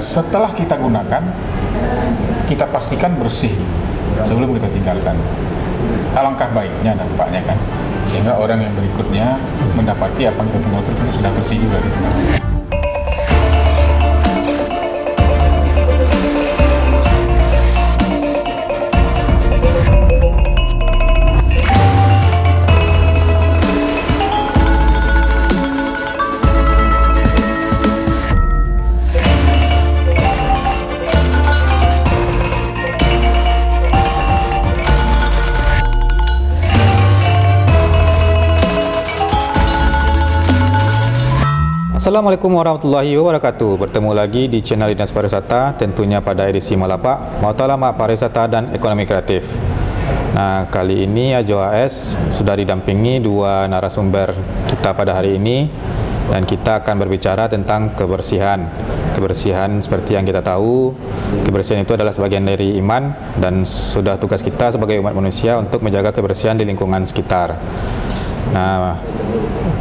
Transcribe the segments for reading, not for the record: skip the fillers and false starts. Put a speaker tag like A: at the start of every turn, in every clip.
A: Setelah kita gunakan, kita pastikan bersih sebelum kita tinggalkan. Alangkah baiknya dampaknya kan, sehingga orang yang berikutnya mendapati apa yang kita tinggalkan itu sudah bersih juga gitu.
B: Assalamualaikum warahmatullahi wabarakatuh. Bertemu lagi di channel Dinas Pariwisata, tentunya pada edisi Malapak, Mautalamak Pariwisata dan Ekonomi Kreatif. Nah, kali ini Ajo AS sudah didampingi dua narasumber kita pada hari ini, dan kita akan berbicara tentang kebersihan. Kebersihan seperti yang kita tahu, kebersihan itu adalah sebagian dari iman, dan sudah tugas kita sebagai umat manusia untuk menjaga kebersihan di lingkungan sekitar. Nah,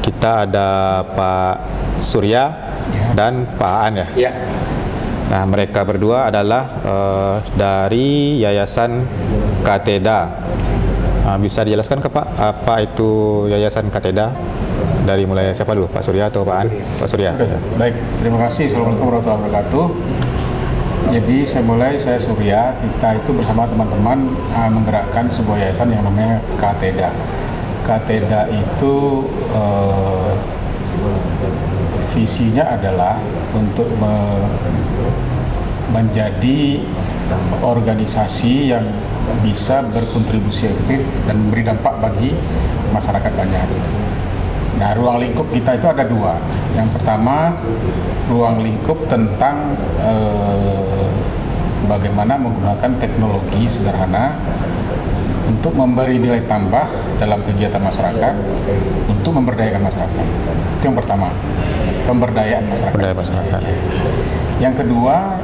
B: kita ada Pak Surya dan Pak Aan ya. Nah, mereka berdua adalah dari Yayasan Kateda. Bisa dijelaskan ke Pak, apa itu Yayasan Kateda? Dari mulai siapa dulu, Pak Surya atau Pak Aan? Pak Surya.
A: Oke, baik, terima kasih. Assalamualaikum warahmatullahi wabarakatuh. Jadi saya Surya, kita itu bersama teman-teman menggerakkan sebuah yayasan yang namanya Kateda. Kateda itu visinya adalah untuk menjadi organisasi yang bisa berkontribusi aktif dan memberi dampak bagi masyarakat banyak. Nah, ruang lingkup kita itu ada dua. Yang pertama, ruang lingkup tentang bagaimana menggunakan teknologi sederhana untuk memberi nilai tambah dalam kegiatan masyarakat untuk memberdayakan masyarakat. Itu yang pertama, pemberdayaan masyarakat. Yang kedua,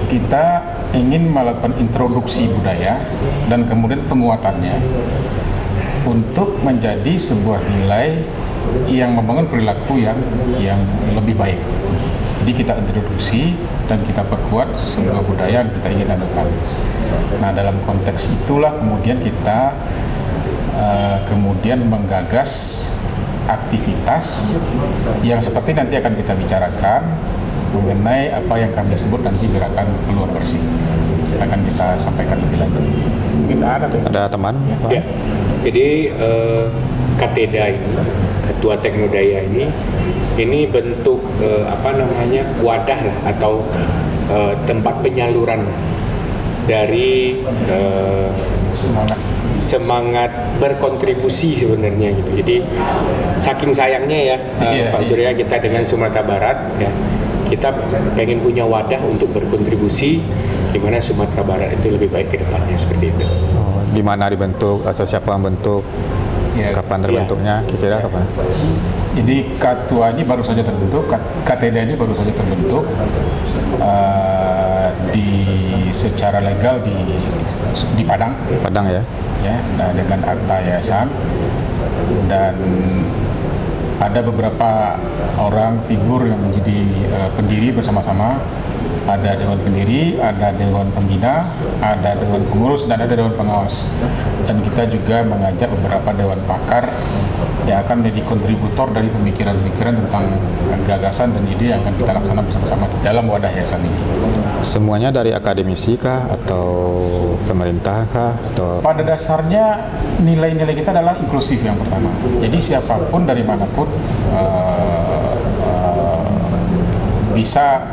A: kita ingin melakukan introduksi budaya dan kemudian penguatannya untuk menjadi sebuah nilai yang membangun perilaku yang lebih baik. Jadi kita introduksi dan kita perkuat sebuah budaya yang kita ingin anukan. Nah, dalam konteks itulah kemudian kita kemudian menggagas aktivitas yang seperti nanti akan kita bicarakan mengenai apa yang kami sebut nanti gerakan keluar bersih. Akan kita sampaikan lebih lanjut. Mungkin ada
B: teman?
C: Ya. Jadi Kateda ini, Ketua Teknodaya ini bentuk wadah lah, atau tempat penyaluran dari semangat berkontribusi sebenarnya gitu. Jadi saking sayangnya Pak Surya, kita dengan Sumatera Barat ya, kita pengen punya wadah untuk berkontribusi di mana Sumatera Barat itu lebih baik ke depannya, seperti itu.
B: Di mana dibentuk atau siapa yang bentuk? Kapan terbentuknya? Kira-kira kapan?
A: Jadi Ketua ini baru saja terbentuk, Kateda ini baru saja terbentuk secara legal di Padang.
B: Padang ya.
A: Nah, dengan akta yayasan, dan ada beberapa orang figur yang menjadi pendiri bersama-sama. Ada dewan pendiri, ada dewan pembina, ada dewan pengurus, dan ada dewan pengawas. Dan kita juga mengajak beberapa dewan pakar yang akan menjadi kontributor dari pemikiran-pemikiran tentang gagasan dan ide yang akan kita laksanakan bersama-sama di dalam wadah yayasan ini.
B: Semuanya dari akademisi kah atau pemerintah kah? Atau...
A: Pada dasarnya nilai-nilai kita adalah inklusif yang pertama. Jadi siapapun dari manapun bisa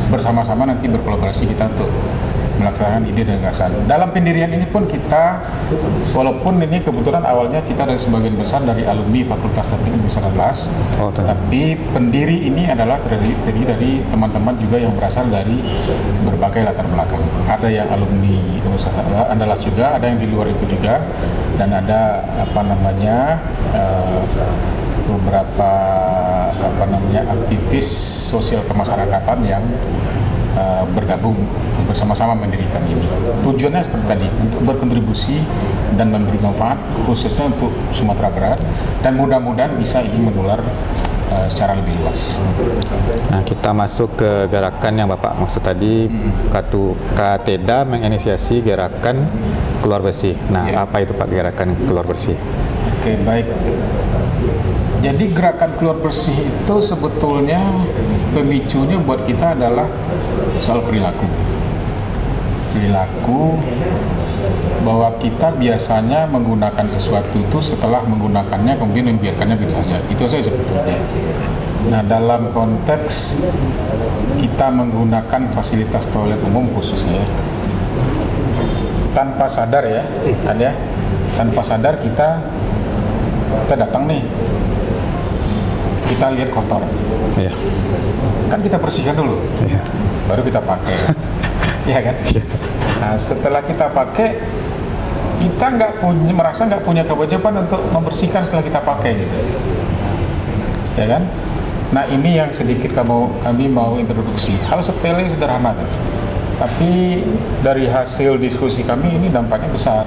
A: bersama-sama nanti berkolaborasi kita untuk melaksanakan ide dan gagasan. Dalam pendirian ini pun kita, walaupun ini kebetulan awalnya kita dari sebagian besar dari alumni Fakultas Teknik Indonesia 12, tapi pendiri ini adalah terdiri dari teman-teman juga yang berasal dari berbagai latar belakang. Ada yang alumni Universitas Andalas juga, ada yang di luar itu juga, dan ada beberapa aktivis sosial kemasyarakatan yang bergabung bersama-sama mendirikan ini. Tujuannya seperti tadi, untuk berkontribusi dan memberi manfaat khususnya untuk Sumatera Barat, dan mudah-mudahan bisa ini menular secara lebih luas.
B: Nah, kita masuk ke gerakan yang Bapak maksud tadi, Kateda menginisiasi gerakan keluar bersih. Nah, apa itu Pak gerakan keluar bersih?
A: Oke, baik. Jadi gerakan keluar bersih itu sebetulnya pemicunya buat kita adalah soal perilaku. Perilaku bahwa kita biasanya menggunakan sesuatu itu setelah menggunakannya kemudian membiarkannya begitu saja. Itu saja sebetulnya. Nah, dalam konteks kita menggunakan fasilitas toilet umum khususnya tanpa sadar ya, tanpa sadar kita datang nih, kita lihat kotor, kan kita bersihkan dulu, baru kita pakai, ya kan? Nah, setelah kita pakai, kita merasa nggak punya kewajiban untuk membersihkan setelah kita pakai, gitu, ya kan? Nah, ini yang sedikit kami mau introduksi, hal sepele sederhana, kan? Tapi dari hasil diskusi kami ini dampaknya besar.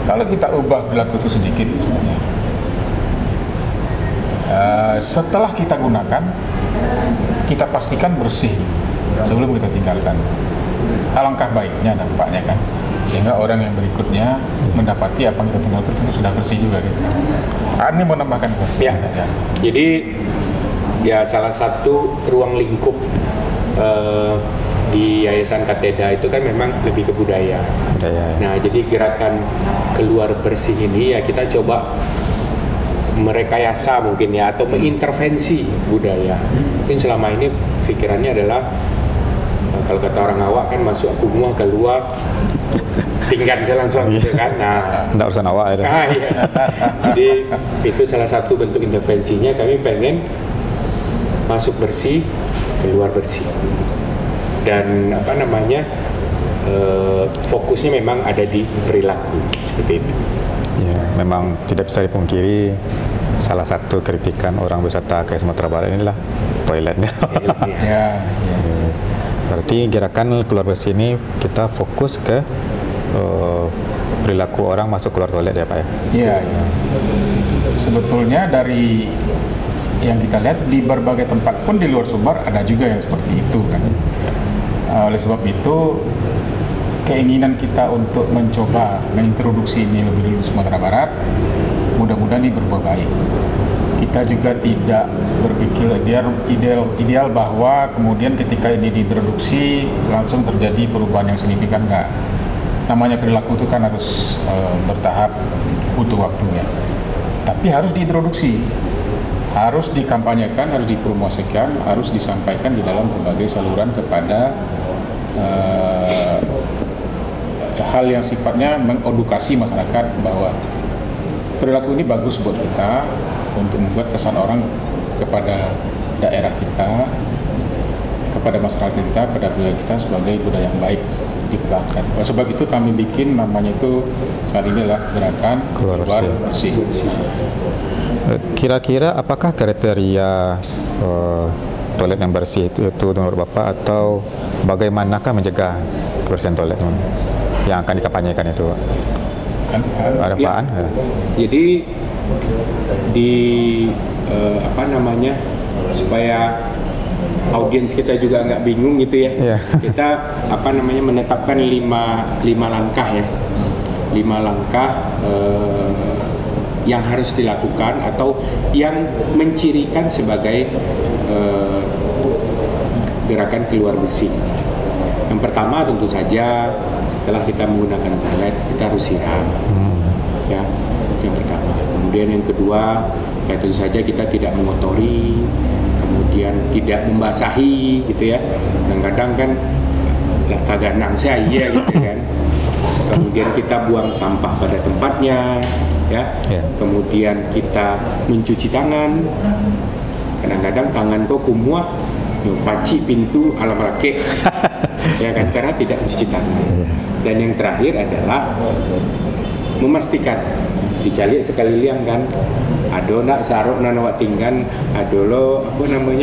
A: Kalau kita ubah perilaku itu sedikit misalnya, setelah kita gunakan, kita pastikan bersih sebelum kita tinggalkan. Alangkah baiknya dampaknya kan, sehingga orang yang berikutnya mendapati apa yang kita tinggalkan itu sudah bersih juga gitu. Ini mau nambahkan
C: ya. Jadi ya salah satu ruang lingkup di Yayasan Kateda itu kan memang lebih ke budaya. Nah, jadi gerakan keluar bersih ini ya kita coba merekayasa mungkin ya, atau mengintervensi budaya. Mungkin selama ini pikirannya adalah kalau kata orang awak kan masuk kumuh keluar tinggal saya langsung gitu kan. Nah,
B: enggak urusan awak itu.
C: Iya. Jadi itu salah satu bentuk intervensinya, kami pengen masuk bersih, keluar bersih. Dan fokusnya memang ada di perilaku seperti itu.
B: Ya, memang tidak bisa dipungkiri salah satu kritikan orang wisata ke Sumatera Barat inilah toiletnya.
A: Ya.
B: Berarti gerakan keluar bersih ini kita fokus ke perilaku orang masuk keluar toilet ya Pak ya?
A: Iya. Sebetulnya dari yang kita lihat di berbagai tempat pun di luar Sumbar ada juga yang seperti itu kan. Oleh sebab itu keinginan kita untuk mencoba mengintroduksi ini lebih dulu Sumatera Barat, mudah-mudahan ini berbuah baik. Kita juga tidak berpikir ideal bahwa kemudian ketika ini diintroduksi langsung terjadi perubahan yang signifikan, enggak. Namanya perilaku itu kan harus bertahap, butuh waktunya. Tapi harus diintroduksi, harus dikampanyekan, harus dipromosikan, harus disampaikan di dalam berbagai saluran kepada hal yang sifatnya mengedukasi masyarakat bahwa perilaku ini bagus buat kita untuk membuat kesan orang kepada daerah kita, kepada masyarakat kita, pada budaya kita sebagai budaya yang baik dipertahankan. Oleh sebab itu kami bikin namanya itu saat inilah gerakan keluar bersih.
B: Kira-kira apakah kriteria toilet yang bersih itu menurut Bapak, atau bagaimanakah mencegah kebersihan toilet yang akan dikampanyekan itu? Ada apaan? Ya.
C: Jadi di supaya audiens kita juga nggak bingung gitu ya. Kita menetapkan lima langkah ya. 5 langkah yang harus dilakukan atau yang mencirikan sebagai gerakan keluar bersih. Yang pertama tentu saja setelah kita menggunakan toilet kita harus siram, ya, yang pertama. Kemudian yang kedua ya tentu saja kita tidak mengotori, kemudian tidak membasahi gitu ya. Kadang-kadang kan lah kagak nang saya gitu kan. Kemudian kita buang sampah pada tempatnya, ya. Kemudian kita mencuci tangan. Kadang-kadang tangan kok kumuh, paci pintu alam laki, ya kan, karena tidak mencuci tangan. Dan yang terakhir adalah memastikan dicari sekali liang kan, ado nak sarok nanawak tinggan, ado lo mungkin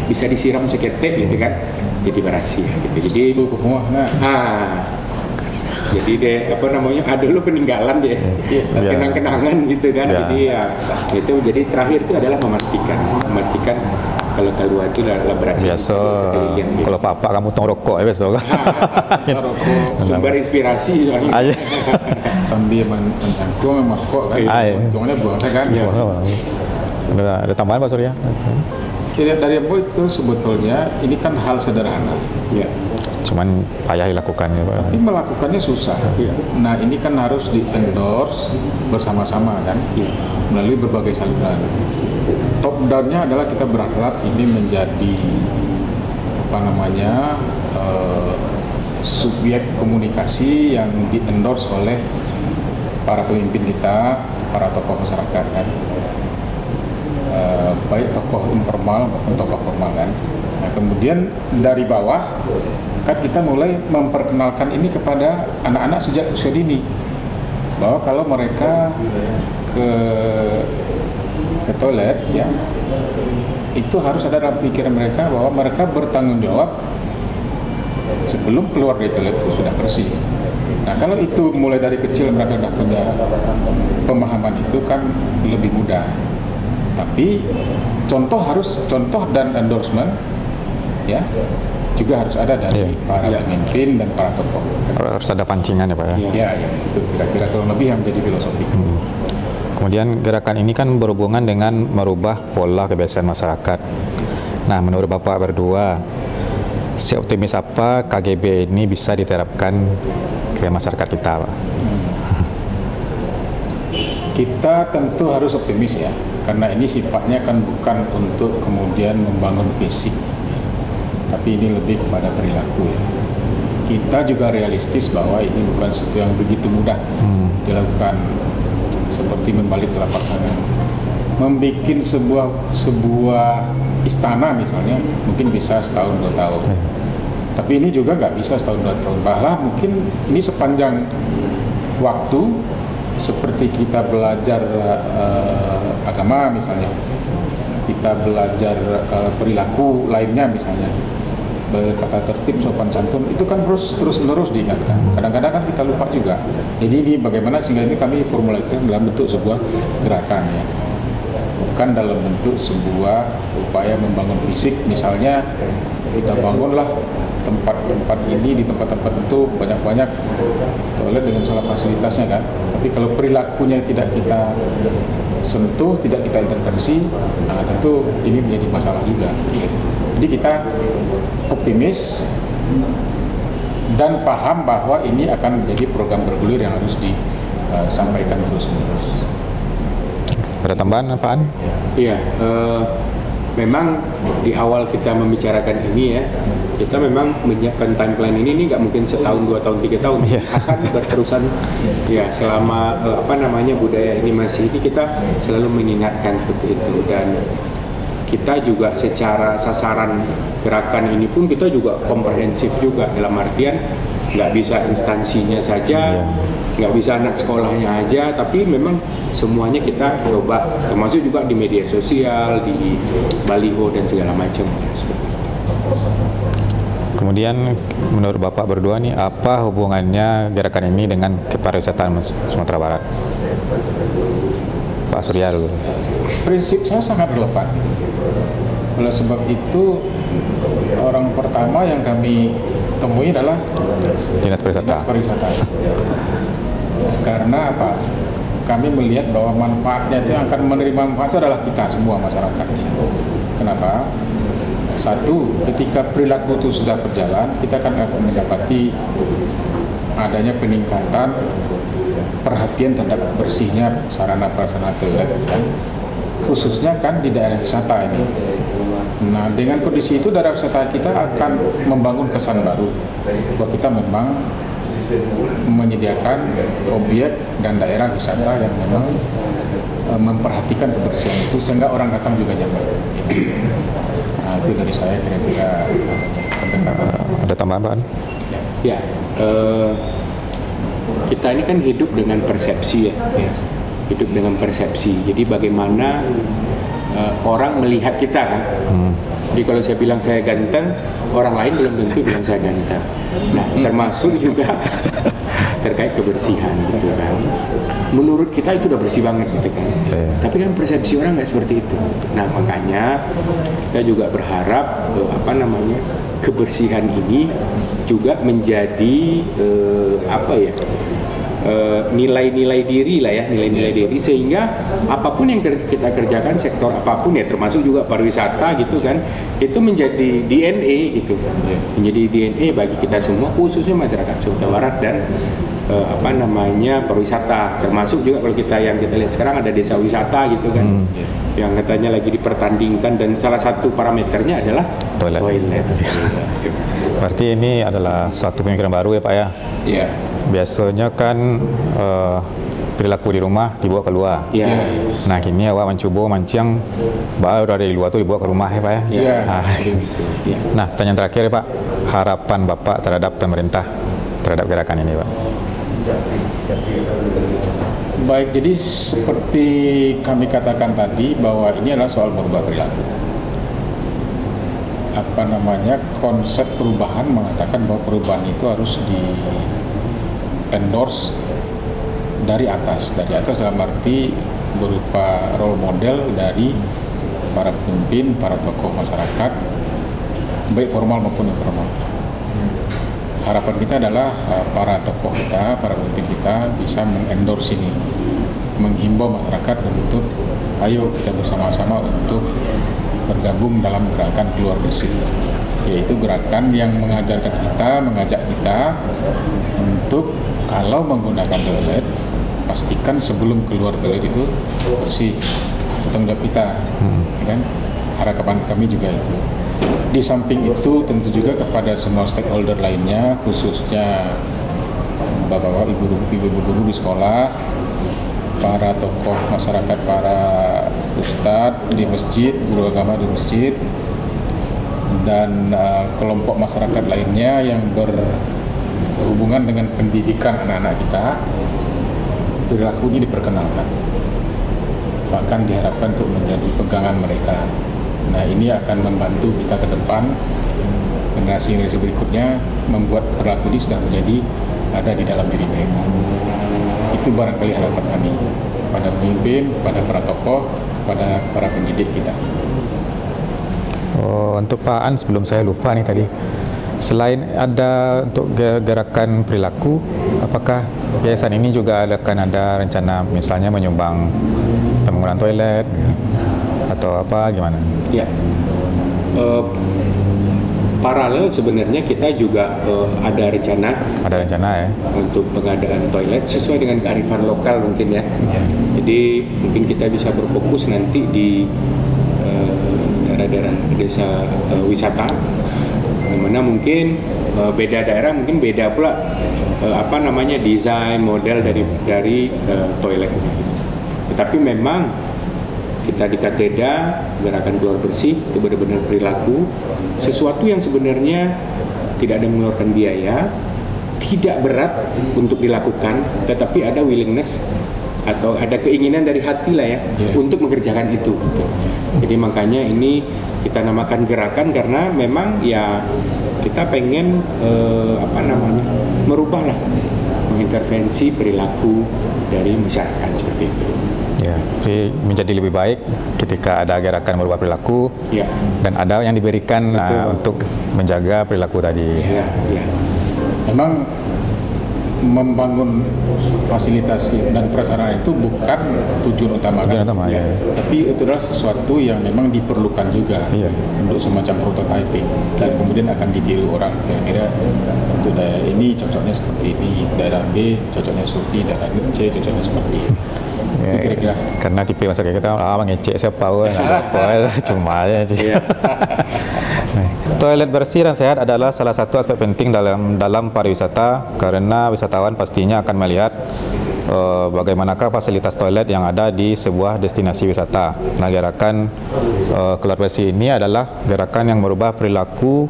C: bisa disiram seketek gitu kan, jadi berhasil gitu. Jadi itu Jadi deh apa namanya, ada dulu peninggalan deh, kenang-kenangan gitu kan. Jadi ya itu, jadi terakhir itu adalah memastikan kalau keluar itu adalah berhasil.
B: Biasa kalau papa kamu tong rokok ya besok.
C: Rokok sumber inspirasi soalnya.
A: Sambil mencangkung merokok kan, untungnya buang saya kan.
B: Ada tambahan Pak Surya?
A: Tidak, dari Boy itu sebetulnya ini kan hal sederhana.
C: Ya.
B: Cuman payah dilakukannya Pak.
A: Tapi melakukannya susah. Ya. Nah ini kan harus di-endorse bersama-sama kan, melalui berbagai saluran. Top down-nya adalah kita berharap ini menjadi subjek komunikasi yang di-endorse oleh para pemimpin kita, para tokoh masyarakat kan. Baik tokoh informal maupun tokoh formal kan. Nah, kemudian dari bawah kan kita mulai memperkenalkan ini kepada anak-anak sejak usia dini, bahwa kalau mereka ke toilet ya, itu harus ada dalam pikiran mereka bahwa mereka bertanggung jawab sebelum keluar dari toilet itu sudah bersih. Nah kalau itu mulai dari kecil mereka sudah punya pemahaman itu kan lebih mudah. Tapi contoh dan endorsement ya juga harus ada dari para pemimpin dan para tokoh.
B: Harus ada pancingan ya Pak ya?
A: Ya, itu kira-kira kurang lebih yang menjadi filosofi.
B: Kemudian gerakan ini kan berhubungan dengan merubah pola kebiasaan masyarakat. Nah menurut Bapak berdua, seoptimis apa KGB ini bisa diterapkan ke masyarakat kita Pak?
A: Kita tentu harus optimis ya, karena ini sifatnya kan bukan untuk kemudian membangun fisik, tapi ini lebih kepada perilaku ya. Kita juga realistis bahwa ini bukan sesuatu yang begitu mudah dilakukan, seperti membalik telapak tangan, membikin sebuah istana misalnya mungkin bisa setahun 2 tahun, tapi ini juga nggak bisa setahun 2 tahun, bahkan mungkin ini sepanjang waktu. Seperti kita belajar agama misalnya, kita belajar perilaku lainnya misalnya, bertata tertib, sopan santun, itu kan terus menerus diingatkan. Kadang-kadang kan kita lupa juga. Jadi ini bagaimana sehingga ini kami formulasikan dalam bentuk sebuah gerakan ya, bukan dalam bentuk sebuah upaya membangun fisik. Misalnya kita bangunlah tempat-tempat ini, di tempat-tempat itu banyak-banyak toilet dengan segala fasilitasnya kan, tapi kalau perilakunya tidak kita sentuh, tidak kita intervensi, nah tentu ini menjadi masalah juga. Jadi kita optimis dan paham bahwa ini akan menjadi program bergulir yang harus disampaikan terus-menerus.
B: Ada tambahan apaan?
C: Iya, memang di awal kita membicarakan ini ya, kita memang menyiapkan timeline ini nggak mungkin setahun, 2 tahun, 3 tahun, akan berterusan ya selama budaya ini masih, ini kita selalu mengingatkan seperti itu. Dan kita juga secara sasaran gerakan ini pun kita juga komprehensif juga, dalam artian nggak bisa instansinya saja, nggak bisa anak sekolahnya aja, tapi memang semuanya kita coba, termasuk juga di media sosial, di baliho dan segala macam.
B: Kemudian menurut Bapak berdua nih, apa hubungannya gerakan ini dengan kepariwisataan Sumatera Barat? Pak Surya dulu.
A: Prinsip saya sangat relevan. Oleh sebab itu, orang pertama yang kami temui adalah
B: Dinas Pariwisata.
A: Karena apa? Kami melihat bahwa manfaatnya itu yang akan menerima manfaat itu adalah kita semua, masyarakat. Kenapa? Satu, ketika perilaku itu sudah berjalan, kita akan mendapati adanya peningkatan perhatian terhadap bersihnya sarana prasarana toilet, kan? Khususnya kan di daerah wisata ini. Nah, dengan kondisi itu daerah wisata kita akan membangun kesan baru bahwa kita memang menyediakan objek dan daerah wisata yang memang memperhatikan kebersihan itu sehingga orang datang juga nyaman. Nah, itu dari saya kira-kira pendekatan.
B: Ada tambahan Pak?
C: Ya, kita ini kan hidup dengan persepsi ya. Hidup dengan persepsi. Jadi bagaimana orang melihat kita kan. Jadi kalau saya bilang saya ganteng, orang lain belum tentu bilang saya ganteng. Nah, termasuk juga terkait kebersihan gitu kan. Menurut kita itu udah bersih banget gitu kan. Tapi kan persepsi orang nggak seperti itu. Nah makanya kita juga berharap kebersihan ini juga menjadi nilai-nilai diri lah ya, nilai-nilai diri, sehingga apapun yang kita kerjakan, sektor apapun ya, termasuk juga pariwisata gitu kan, itu menjadi DNA gitu, menjadi DNA bagi kita semua, khususnya masyarakat Sumatera Barat dan pariwisata, termasuk juga kalau kita lihat sekarang ada desa wisata gitu kan, yang katanya lagi dipertandingkan dan salah satu parameternya adalah toilet.
B: Berarti ini adalah suatu pemikiran baru ya Pak ya?
A: Iya.
B: Biasanya kan perilaku di rumah dibawa keluar.
C: Iya.
B: Nah kini awak mencoba mancing baru dari luar itu dibawa ke rumah ya Pak ya?
A: Iya.
B: Nah pertanyaan terakhir ya Pak, harapan Bapak terhadap pemerintah terhadap gerakan ini Pak?
A: Baik, jadi seperti kami katakan tadi bahwa ini adalah soal berubah perilaku. Konsep perubahan mengatakan bahwa perubahan itu harus di-endorse dari atas dalam arti berupa role model dari para pemimpin, para tokoh masyarakat, baik formal maupun informal. Harapan kita adalah para tokoh kita, para pemimpin kita bisa mengendorse ini, menghimbau masyarakat untuk ayo kita bersama-sama untuk bergabung dalam gerakan keluar bersih, yaitu gerakan yang mengajak kita untuk kalau menggunakan toilet, pastikan sebelum keluar toilet itu bersih, itu tanggung jawab kita, kan? Harapan kami juga itu. Di samping itu tentu juga kepada semua stakeholder lainnya, khususnya bapak-bapak, ibu-ibu guru di sekolah, para tokoh masyarakat, para ustadz di masjid, guru agama di masjid, dan kelompok masyarakat lainnya yang berhubungan dengan pendidikan anak-anak kita, perilaku ini diperkenalkan, bahkan diharapkan untuk menjadi pegangan mereka. Nah ini akan membantu kita ke depan, generasi berikutnya membuat perilaku ini sudah menjadi ada di dalam diri mereka. Itu barangkali harapan kami pada pemimpin, pada para tokoh, pada para pendidik kita.
B: Untuk Pak An, sebelum saya lupa nih tadi, selain ada untuk gerakan perilaku, apakah yayasan ini juga akan ada rencana misalnya menyumbang pembangunan toilet atau apa gimana?
C: Ya, paralel sebenarnya kita juga ada rencana
B: ya
C: untuk pengadaan toilet sesuai dengan kearifan lokal mungkin ya. Jadi mungkin kita bisa berfokus nanti di daerah-daerah desa wisata, dimana mungkin beda daerah mungkin beda pula desain model dari toilet. Tetapi memang kita di Kateda gerakan keluar bersih itu benar-benar perilaku, sesuatu yang sebenarnya tidak ada mengeluarkan biaya, tidak berat untuk dilakukan, tetapi ada willingness atau ada keinginan dari hati lah ya untuk mengerjakan itu. Jadi makanya ini kita namakan gerakan karena memang ya kita pengen merubah lah, mengintervensi perilaku dari masyarakat seperti itu.
B: Ya, jadi menjadi lebih baik ketika ada gerakan merubah perilaku dan ada yang diberikan untuk menjaga perilaku tadi.
A: Memang membangun fasilitas dan prasarana itu bukan tujuan utama, tapi itu adalah sesuatu yang memang diperlukan juga untuk semacam prototyping dan kemudian akan ditiru orang. Kira-kira untuk daerah ini cocoknya seperti ini, daerah B cocoknya seperti, daerah C cocoknya seperti ini. Kira-kira
B: karena tipe masyarakat kita mengecek siapa cuma aja. Toilet bersih dan sehat adalah salah satu aspek penting dalam pariwisata karena wisatawan pastinya akan melihat bagaimanakah fasilitas toilet yang ada di sebuah destinasi wisata. Nah, gerakan keluar bersih ini adalah gerakan yang merubah perilaku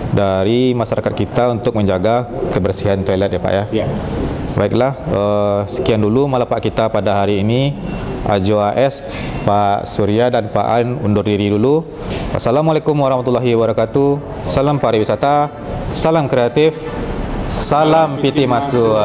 B: dari masyarakat kita untuk menjaga kebersihan toilet ya Pak ya. Baiklah, sekian dulu Malapak kita pada hari ini. Ajo AS, Pak Surya dan Pak An undur diri dulu. Wassalamualaikum warahmatullahi wabarakatuh. Salam pariwisata, salam kreatif, Salam piti masuk.